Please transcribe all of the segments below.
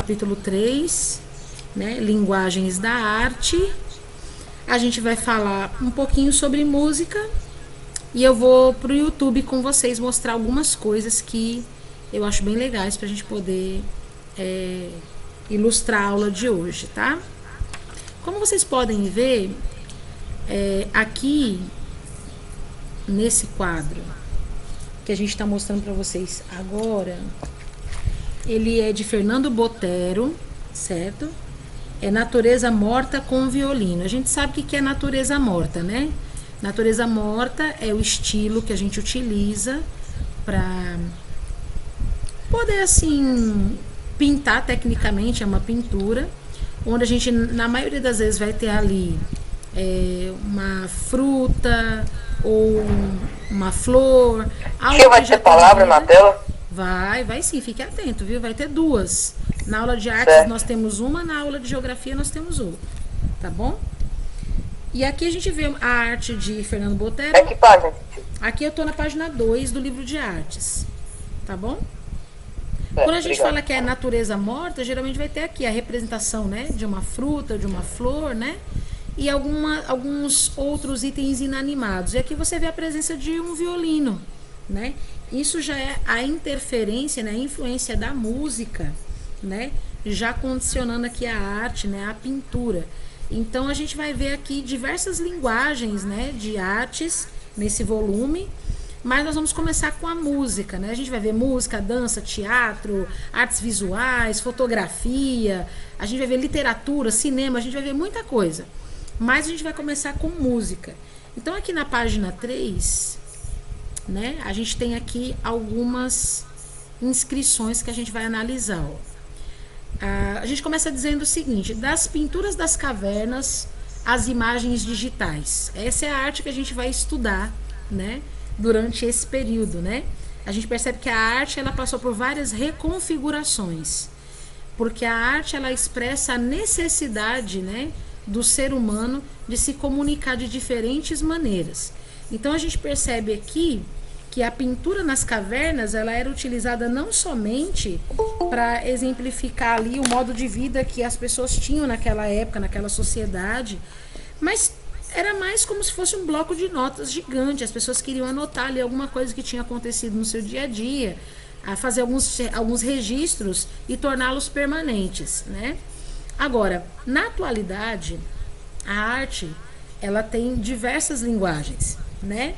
capítulo 3, né? Linguagens da arte. A gente vai falar um pouquinho sobre música e eu vou pro YouTube com vocês mostrar algumas coisas que eu acho bem legais pra gente poder ilustrar a aula de hoje, tá? Como vocês podem ver, aqui nesse quadro que a gente está mostrando para vocês agora, ele é de Fernando Botero, certo? É Natureza Morta com Violino. A gente sabe o que é natureza morta, né? Natureza morta é o estilo que a gente utiliza para poder, assim, pintar tecnicamente. É uma pintura onde a gente, na maioria das vezes, vai ter ali uma fruta ou uma flor. Algo vai ter palavra na tela? Vai sim, fique atento, viu? Vai ter duas. Na aula de artes nós temos uma, na aula de geografia nós temos outra, tá bom? E aqui a gente vê a arte de Fernando Botero. É que página? Aqui eu tô na página 2 do livro de artes, tá bom? Quando a gente fala que é natureza morta, geralmente vai ter aqui a representação, né, de uma fruta, de uma flor, né? E alguns outros itens inanimados. E aqui você vê a presença de um violino, né? Isso já é a interferência, né, a influência da música, né? Já condicionando aqui a arte, né, a pintura. Então a gente vai ver aqui diversas linguagens, né, de artes nesse volume. Mas nós vamos começar com a música, né? A gente vai ver música, dança, teatro, artes visuais, fotografia, a gente vai ver literatura, cinema, a gente vai ver muita coisa. Mas a gente vai começar com música. Então aqui na página 3, né, a gente tem aqui algumas inscrições que a gente vai analisar. Ó. A gente começa dizendo o seguinte: das pinturas das cavernas às imagens digitais. Essa é a arte que a gente vai estudar, né, durante esse período, né? A gente percebe que a arte ela passou por várias reconfigurações, porque a arte ela expressa a necessidade, né, do ser humano de se comunicar de diferentes maneiras. Então a gente percebe aqui que a pintura nas cavernas ela era utilizada não somente para exemplificar ali o modo de vida que as pessoas tinham naquela época, naquela sociedade, mas era mais como se fosse um bloco de notas gigante. As pessoas queriam anotar ali alguma coisa que tinha acontecido no seu dia a dia, a fazer alguns registros e torná-los permanentes, né? Agora, na atualidade, a arte ela tem diversas linguagens, né?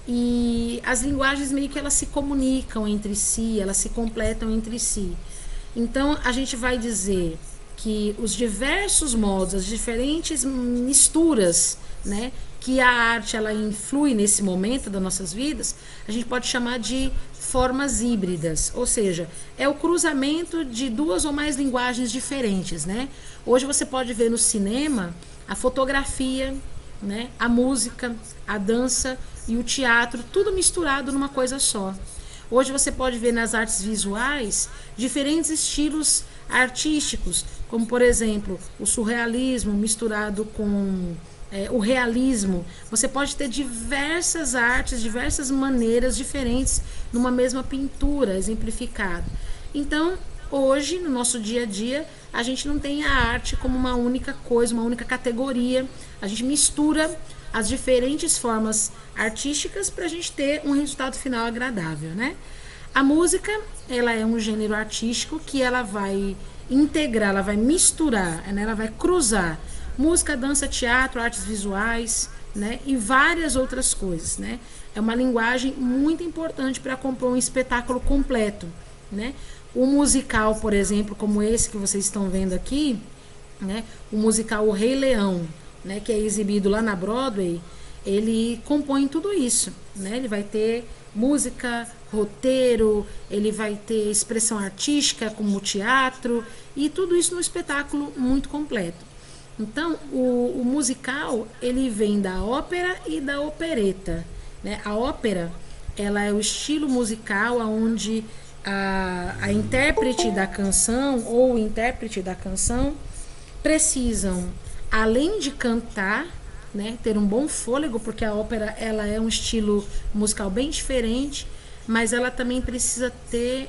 E as linguagens meio que elas se comunicam entre si, elas se completam entre si. Então, a gente vai dizer que os diversos modos, as diferentes misturas, né, que a arte ela influi nesse momento das nossas vidas, a gente pode chamar de formas híbridas, ou seja, é o cruzamento de duas ou mais linguagens diferentes, né? Hoje você pode ver no cinema a fotografia, né, a música, a dança e o teatro, tudo misturado numa coisa só. Hoje você pode ver nas artes visuais diferentes estilos artísticos, como por exemplo o surrealismo misturado com o realismo. Você pode ter diversas artes, diversas maneiras diferentes numa mesma pintura exemplificada. Então, hoje, no nosso dia a dia, a gente não tem a arte como uma única coisa, uma única categoria. A gente mistura as diferentes formas artísticas para a gente ter um resultado final agradável, né? A música, ela é um gênero artístico que ela vai integrar, ela vai misturar, né? Ela vai cruzar música, dança, teatro, artes visuais, né? E várias outras coisas, né? É uma linguagem muito importante para compor um espetáculo completo, né? O musical, por exemplo, como esse que vocês estão vendo aqui, né? O musical O Rei Leão, né? Que é exibido lá na Broadway, ele compõe tudo isso, né? Ele vai ter música, roteiro, ele vai ter expressão artística como o teatro e tudo isso num espetáculo muito completo. Então, o musical, ele vem da ópera e da opereta, né? A ópera, ela é o estilo musical onde a intérprete da canção ou o intérprete da canção precisam, além de cantar, né, ter um bom fôlego, porque a ópera ela é um estilo musical bem diferente, mas ela também precisa ter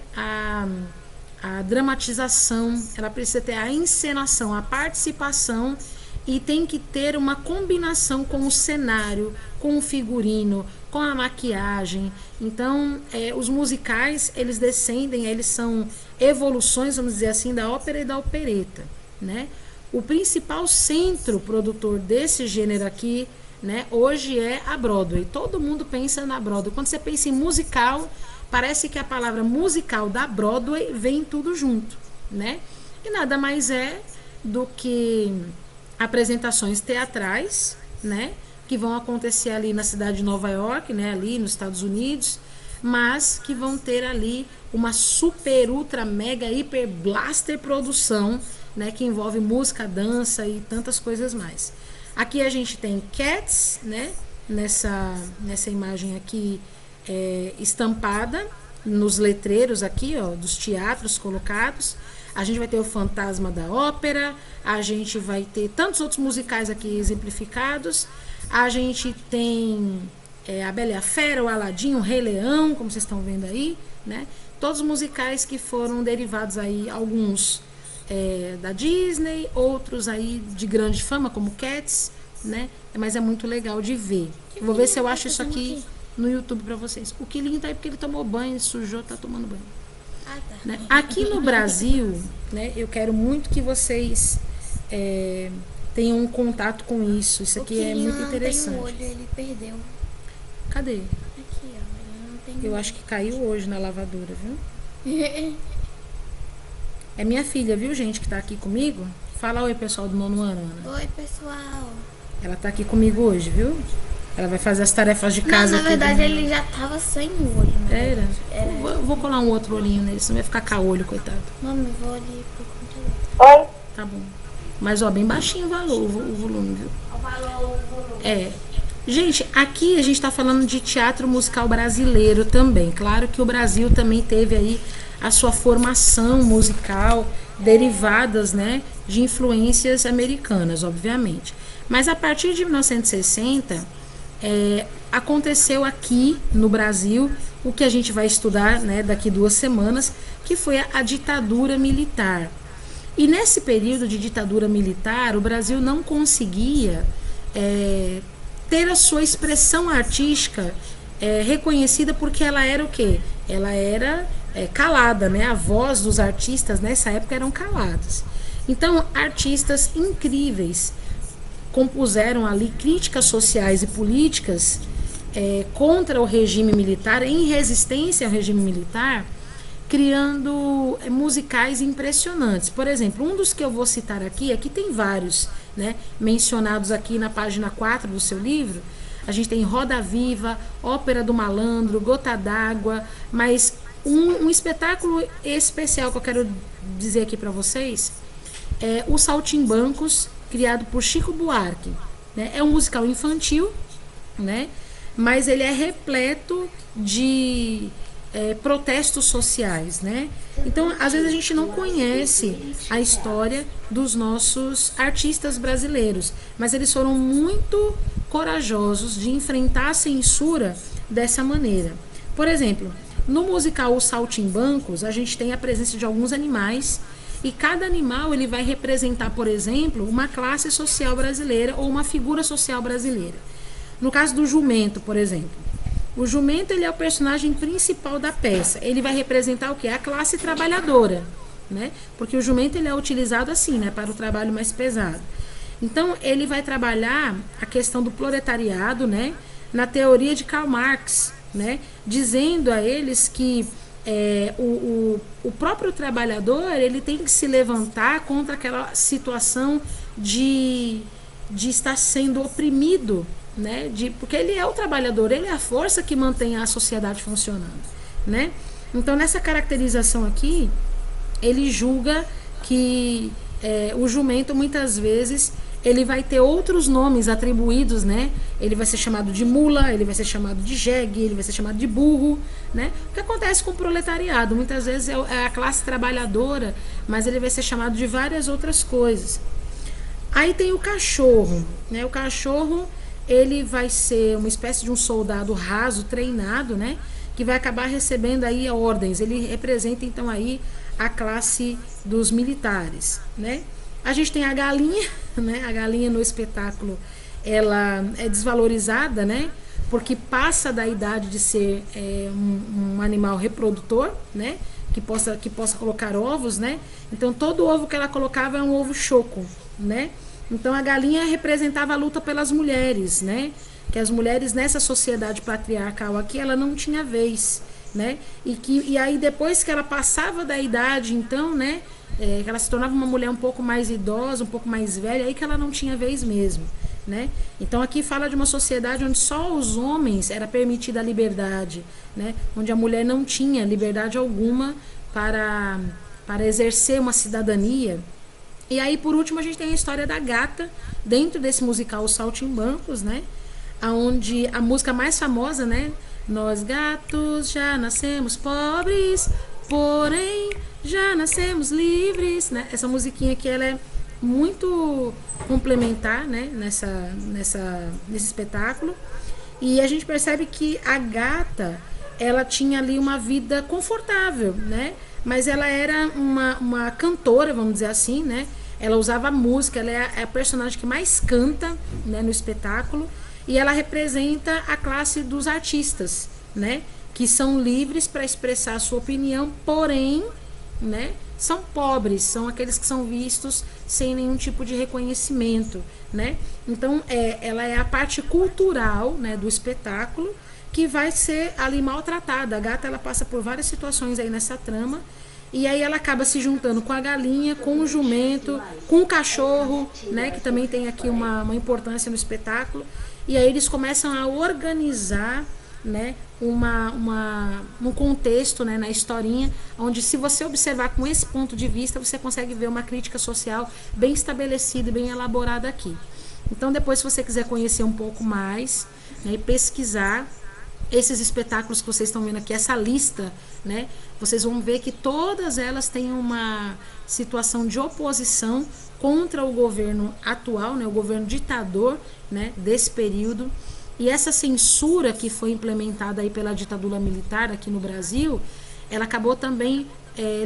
a dramatização, ela precisa ter a encenação, a participação, e tem que ter uma combinação com o cenário, com o figurino, com a maquiagem. Então, os musicais, eles descendem, eles são evoluções, vamos dizer assim, da ópera e da opereta, né? O principal centro produtor desse gênero aqui, né, hoje é a Broadway. Todo mundo pensa na Broadway. Quando você pensa em musical, parece que a palavra musical da Broadway vem tudo junto, né? E nada mais é do que apresentações teatrais, né, que vão acontecer ali na cidade de Nova York, né, ali nos Estados Unidos, mas que vão ter ali uma super, ultra, mega, hiper, blaster produção, né, que envolve música, dança e tantas coisas mais. Aqui a gente tem Cats, né, nessa imagem aqui estampada nos letreiros aqui, ó, dos teatros colocados. A gente vai ter o Fantasma da Ópera, a gente vai ter tantos outros musicais aqui exemplificados. A gente tem a Bela e a Fera, o Aladim, o Rei Leão, como vocês estão vendo aí, né? Todos os musicais que foram derivados aí, alguns da Disney, outros aí de grande fama, como Cats, né? Mas é muito legal de ver. Vou ver se eu acho isso aqui no YouTube pra vocês. O Quilinho tá aí porque ele tomou banho, sujou, tá tomando banho. Ah, tá. Né? Aqui no Brasil, né, eu quero muito que vocês tenham um contato com isso. Isso aqui é muito interessante. Não tem um olho, ele perdeu. Cadê? Aqui, ó. Ele não tem Eu acho que caiu hoje na lavadora, viu? É minha filha, viu, gente, que tá aqui comigo? Fala oi, pessoal do 9º ano, Ana. Oi, pessoal. Ela tá aqui comigo hoje, viu? Ela vai fazer as tarefas de casa. Não, na verdade, ele já tava sem o olho. Era? Vou colar um outro olhinho nele, senão vai ficar caolho, coitado. Mami, eu vou ali pro computador. Oi? Tá bom. Mas, ó, bem baixinho o volume, viu? Gente, aqui a gente tá falando de teatro musical brasileiro também. Claro que o Brasil também teve aí a sua formação musical, derivadas, né, de influências americanas, obviamente. Mas a partir de 1960, aconteceu aqui no Brasil o que a gente vai estudar, né, daqui 2 semanas, que foi a ditadura militar. E nesse período de ditadura militar, o Brasil não conseguia ter a sua expressão artística reconhecida, porque ela era o quê? Ela era calada, né? A voz dos artistas nessa época eram caladas. Então, artistas incríveis compuseram ali críticas sociais e políticas contra o regime militar, em resistência ao regime militar, criando musicais impressionantes. Por exemplo, um dos que eu vou citar aqui tem vários, né, mencionados aqui na página 4 do seu livro. A gente tem Roda Viva, Ópera do Malandro, Gota d'Água, mas um espetáculo especial que eu quero dizer aqui para vocês é o Saltimbancos, criado por Chico Buarque, né? É um musical infantil, né? Mas ele é repleto de protestos sociais, né? Então, às vezes a gente não conhece a história dos nossos artistas brasileiros, mas eles foram muito corajosos de enfrentar a censura dessa maneira. Por exemplo, no musical Os Saltimbancos, a gente tem a presença de alguns animais, e cada animal ele vai representar, por exemplo, uma classe social brasileira ou uma figura social brasileira. No caso do jumento, por exemplo, o jumento ele é o personagem principal da peça. Ele vai representar o quê? A classe trabalhadora, né? Porque o jumento ele é utilizado assim, né, para o trabalho mais pesado. Então, ele vai trabalhar a questão do proletariado, né, na teoria de Karl Marx, né, dizendo a eles que o próprio trabalhador ele tem que se levantar contra aquela situação de estar sendo oprimido, né, porque ele é o trabalhador, ele é a força que mantém a sociedade funcionando, né? Então, nessa caracterização aqui, ele julga que o jumento muitas vezes ele vai ter outros nomes atribuídos, né? Ele vai ser chamado de mula, ele vai ser chamado de jegue, ele vai ser chamado de burro, né? O que acontece com o proletariado? Muitas vezes é a classe trabalhadora, mas ele vai ser chamado de várias outras coisas. Aí tem o cachorro, né? O cachorro, ele vai ser uma espécie de um soldado raso, treinado, né? que vai acabar recebendo aí ordens. Ele representa então aí a classe dos militares, né? A gente tem a galinha, né? A galinha no espetáculo, ela é desvalorizada, né? Porque passa da idade de ser um animal reprodutor, né? Que possa colocar ovos, né? Então todo ovo que ela colocava é um ovo choco, né? Então a galinha representava a luta pelas mulheres, né? Que as mulheres nessa sociedade patriarcal aqui, ela não tinha vez, né? E aí depois que ela passava da idade, então, né? Que ela se tornava uma mulher um pouco mais idosa, um pouco mais velha, aí que ela não tinha vez mesmo, né? Então aqui fala de uma sociedade onde só os homens era permitida a liberdade, né? Onde a mulher não tinha liberdade alguma para exercer uma cidadania. E aí por último a gente tem a história da gata dentro desse musical Os Saltimbancos, né? Onde a música mais famosa, né? Nós gatos já nascemos pobres, porém já nascemos livres, né? Essa musiquinha aqui, ela é muito complementar, né? Nesse espetáculo. E a gente percebe que a gata, ela tinha ali uma vida confortável, né? Mas ela era uma cantora, vamos dizer assim, né? Ela usava música, ela é a personagem que mais canta, né, no espetáculo. E ela representa a classe dos artistas, né? Que são livres para expressar a sua opinião, porém, né, são pobres, são aqueles que são vistos sem nenhum tipo de reconhecimento, né? Então, ela é a parte cultural, né, do espetáculo, que vai ser ali maltratada. A gata, ela passa por várias situações aí nessa trama, e aí ela acaba se juntando com a galinha, com o jumento, com o cachorro, né, que também tem aqui uma importância no espetáculo. E aí eles começam a organizar, né, um contexto, né, na historinha, onde se você observar com esse ponto de vista, você consegue ver uma crítica social bem estabelecida e bem elaborada aqui. Então depois, se você quiser conhecer um pouco mais, né, e pesquisar esses espetáculos que vocês estão vendo aqui, essa lista, né, vocês vão ver que todas elas têm uma situação de oposição contra o governo atual, né, o governo ditador, né, desse período. E essa censura que foi implementada aí pela ditadura militar aqui no Brasil, ela acabou também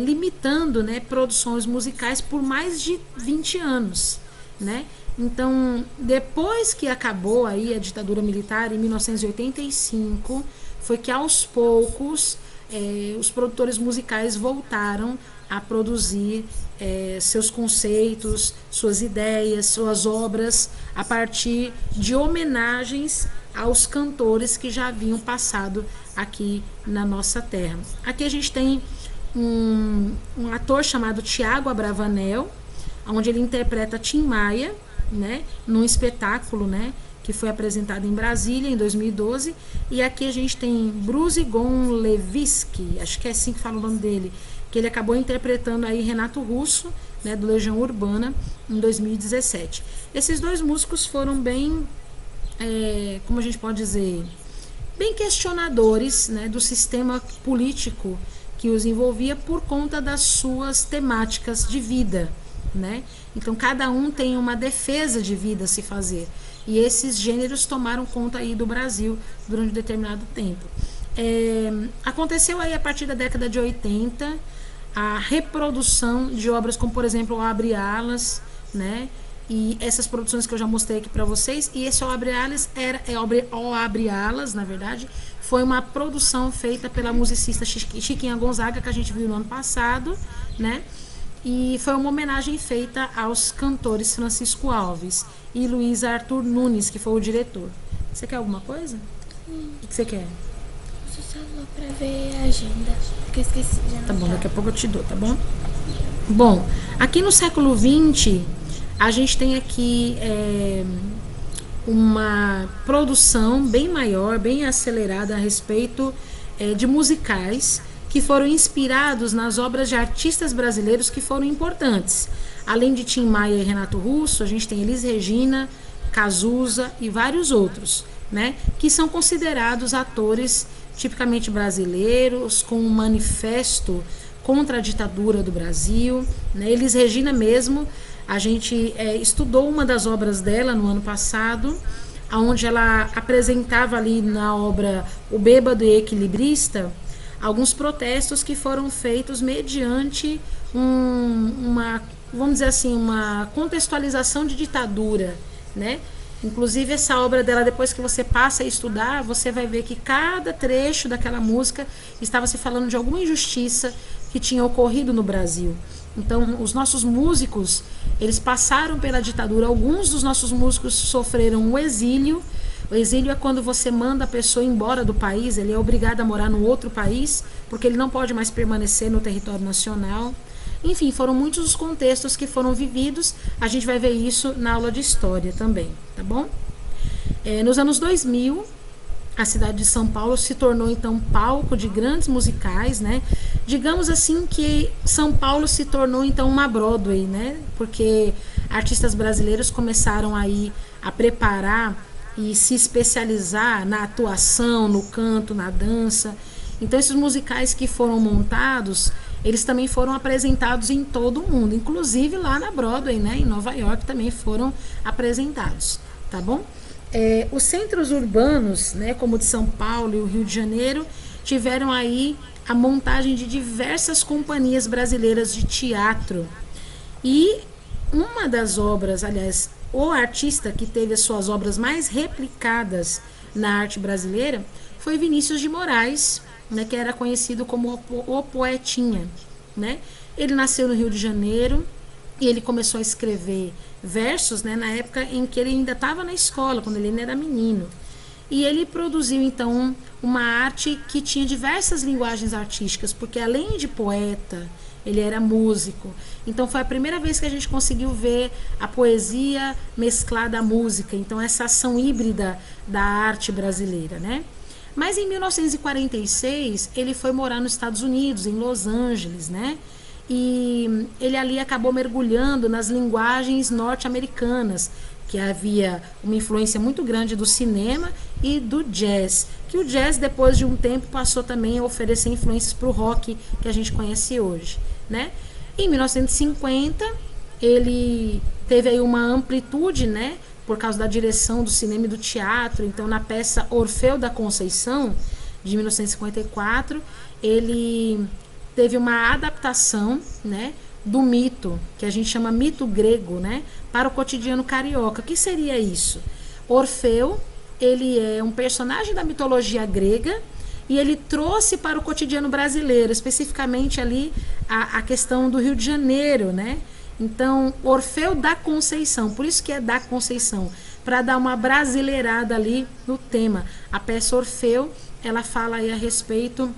limitando, né, produções musicais por mais de 20 anos, né? Então, depois que acabou aí a ditadura militar, em 1985, foi que aos poucos os produtores musicais voltaram a produzir seus conceitos, suas ideias, suas obras, a partir de homenagens aos cantores que já haviam passado aqui na nossa terra. Aqui a gente tem um ator chamado Tiago Abravanel, onde ele interpreta Tim Maia, né, num espetáculo, né, que foi apresentado em Brasília em 2012. E aqui a gente tem Brusigon Levski, acho que é assim que fala o nome dele, que ele acabou interpretando aí Renato Russo, né, do Legião Urbana, em 2017. Esses dois músicos foram bem, como a gente pode dizer, bem questionadores, né, do sistema político que os envolvia por conta das suas temáticas de vida, né? Então cada um tem uma defesa de vida a se fazer, e esses gêneros tomaram conta aí do Brasil durante um determinado tempo. Aconteceu aí a partir da década de 80 a reprodução de obras como, por exemplo, O Abre Alas, né? E essas produções que eu já mostrei aqui para vocês. E esse O Abre Alas, na verdade, foi uma produção feita pela musicista Chiquinha Gonzaga, que a gente viu no ano passado, né? E foi uma homenagem feita aos cantores Francisco Alves e Luiz Arthur Nunes, que foi o diretor. Você quer alguma coisa? O que você quer? Você falou pra ver a agenda, porque eu esqueci de anotar. Tá bom, daqui a pouco eu te dou, tá bom? Bom, aqui no século XX, a gente tem aqui uma produção bem maior, bem acelerada a respeito de musicais que foram inspirados nas obras de artistas brasileiros que foram importantes. Além de Tim Maia e Renato Russo, a gente tem Elis Regina, Cazuza e vários outros, né, que são considerados atores tipicamente brasileiros, com um manifesto contra a ditadura do Brasil, né? Elis Regina mesmo, a gente estudou uma das obras dela no ano passado, onde ela apresentava ali na obra O Bêbado e Equilibrista alguns protestos que foram feitos mediante uma, vamos dizer assim, uma contextualização de ditadura, né? Inclusive essa obra dela, depois que você passa a estudar, você vai ver que cada trecho daquela música estava se falando de alguma injustiça que tinha ocorrido no Brasil. Então, os nossos músicos, eles passaram pela ditadura. Alguns dos nossos músicos sofreram o exílio. O exílio é quando você manda a pessoa embora do país, ele é obrigado a morar no outro país, porque ele não pode mais permanecer no território nacional. Enfim, foram muitos os contextos que foram vividos. A gente vai ver isso na aula de história também, tá bom? Nos anos 2000, a cidade de São Paulo se tornou então palco de grandes musicais, né? Digamos assim que São Paulo se tornou então uma Broadway, né? Porque artistas brasileiros começaram aí a preparar e se especializar na atuação, no canto, na dança. Então esses musicais que foram montados, eles também foram apresentados em todo o mundo, inclusive lá na Broadway, né? Em Nova York também foram apresentados, tá bom? Os centros urbanos, né, como o de São Paulo e o Rio de Janeiro, tiveram aí a montagem de diversas companhias brasileiras de teatro. E uma das obras, aliás, o artista que teve as suas obras mais replicadas na arte brasileira foi Vinícius de Moraes, né, que era conhecido como o Poetinha, né? Ele nasceu no Rio de Janeiro e ele começou a escrever versos, né, na época em que ele ainda estava na escola, quando ele ainda era menino. E ele produziu, então, uma arte que tinha diversas linguagens artísticas, porque além de poeta, ele era músico. Então foi a primeira vez que a gente conseguiu ver a poesia mesclada à música. Então essa ação híbrida da arte brasileira, né? Mas em 1946 ele foi morar nos Estados Unidos, em Los Angeles, né? E ele ali acabou mergulhando nas linguagens norte-americanas, que havia uma influência muito grande do cinema e do jazz, que o jazz depois de um tempo passou também a oferecer influências para o rock que a gente conhece hoje, né? Em 1950 ele teve aí uma amplitude, né, por causa da direção do cinema e do teatro. Então na peça Orfeu da Conceição de 1954 ele teve uma adaptação, né, do mito, que a gente chama mito grego, né, para o cotidiano carioca. O que seria isso? Orfeu, ele é um personagem da mitologia grega e ele trouxe para o cotidiano brasileiro, especificamente ali a questão do Rio de Janeiro, né? Então, Orfeu da Conceição, por isso que é da Conceição, para dar uma brasileirada ali no tema. A peça Orfeu, ela fala aí a respeito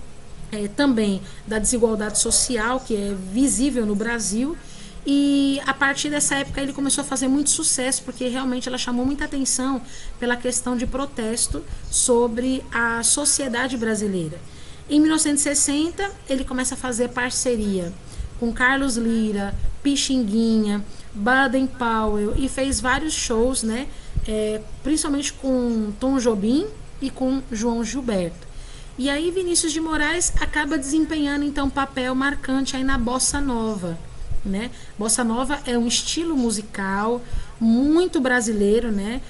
também da desigualdade social que é visível no Brasil, e a partir dessa época ele começou a fazer muito sucesso, porque realmente ela chamou muita atenção pela questão de protesto sobre a sociedade brasileira. Em 1960 ele começa a fazer parceria com Carlos Lyra, Pixinguinha, Baden Powell, e fez vários shows, né, principalmente com Tom Jobim e com João Gilberto. E aí Vinícius de Moraes acaba desempenhando então um papel marcante aí na bossa nova, né? Bossa nova é um estilo musical muito brasileiro, né?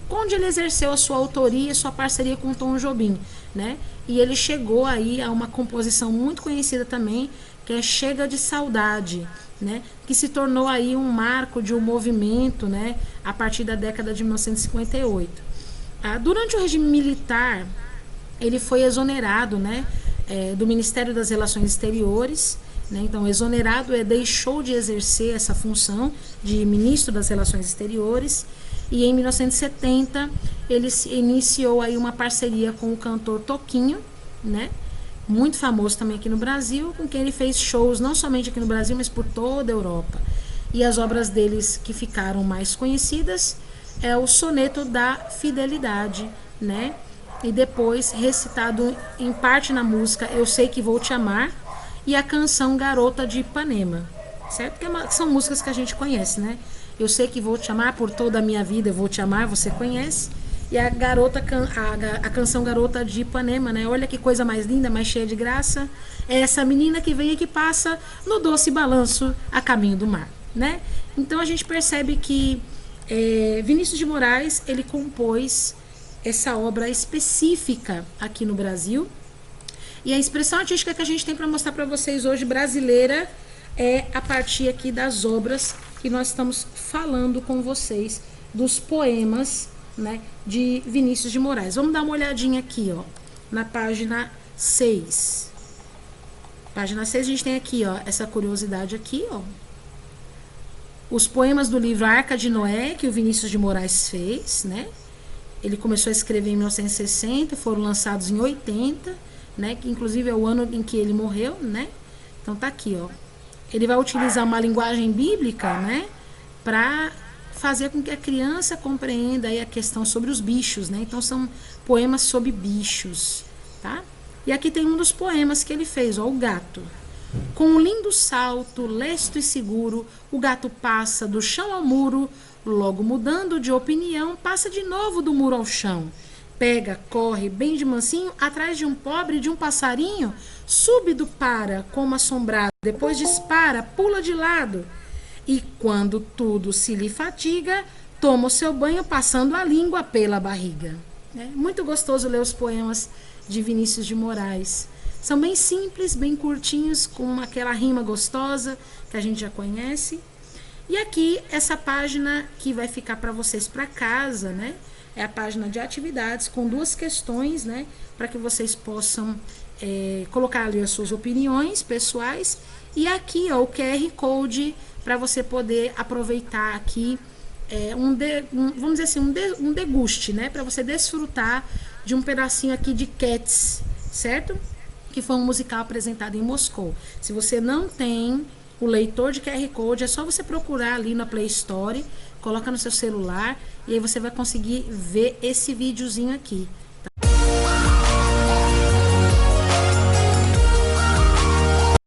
Onde ele exerceu a sua autoria e sua parceria com Tom Jobim, né? E ele chegou aí a uma composição muito conhecida também, que é Chega de Saudade, né? Que se tornou aí um marco de um movimento, né, a partir da década de 1958. Durante o regime militar, ele foi exonerado, né, do Ministério das Relações Exteriores, né? Então, exonerado deixou de exercer essa função de ministro das Relações Exteriores, e em 1970 ele iniciou aí uma parceria com o cantor Toquinho, né, muito famoso também aqui no Brasil, com quem ele fez shows não somente aqui no Brasil, mas por toda a Europa. E as obras deles que ficaram mais conhecidas é o Soneto da Fidelidade, né? E depois recitado em parte na música Eu Sei Que Vou Te Amar e a canção Garota de Ipanema, certo? Que são músicas que a gente conhece, né? Eu sei que vou te amar, por toda a minha vida eu vou te amar, você conhece. E a canção Garota de Ipanema, né? Olha que coisa mais linda, mais cheia de graça. É essa menina que vem e que passa no doce balanço a caminho do mar, né? Então a gente percebe que Vinícius de Moraes, ele compôs essa obra específica aqui no Brasil. E a expressão artística que a gente tem para mostrar para vocês hoje, brasileira, é a partir aqui das obras que nós estamos falando com vocês, dos poemas, né, de Vinícius de Moraes. Vamos dar uma olhadinha aqui, ó, na página 6. Página 6 a gente tem aqui, ó, essa curiosidade aqui, ó. Os poemas do livro Arca de Noé, que o Vinícius de Moraes fez, né? Ele começou a escrever em 1960, foram lançados em 80, né? Que inclusive é o ano em que ele morreu, né? Então tá aqui, ó. Ele vai utilizar uma linguagem bíblica, né? Para fazer com que a criança compreenda aí a questão sobre os bichos, né? Então são poemas sobre bichos, tá? E aqui tem um dos poemas que ele fez, ó, o gato. Com um lindo salto, lesto e seguro, o gato passa do chão ao muro, logo mudando de opinião, passa de novo do muro ao chão. Pega, corre, bem de mansinho, atrás de um pobre e de um passarinho, súbito para, como assombrado, depois dispara, pula de lado. E quando tudo se lhe fatiga, toma o seu banho passando a língua pela barriga. É muito gostoso ler os poemas de Vinícius de Moraes. São bem simples, bem curtinhos, com aquela rima gostosa que a gente já conhece. E aqui, essa página que vai ficar para vocês para casa, né? É a página de atividades com 2 questões, né? Para que vocês possam colocar ali as suas opiniões pessoais. E aqui, ó, o QR Code para você poder aproveitar aqui vamos dizer assim, um deguste, né? Para você desfrutar de um pedacinho aqui de Cats, certo? Que foi um musical apresentado em Moscou. Se você não tem o leitor de QR Code, é só você procurar ali na Play Store, coloca no seu celular e aí você vai conseguir ver esse videozinho aqui.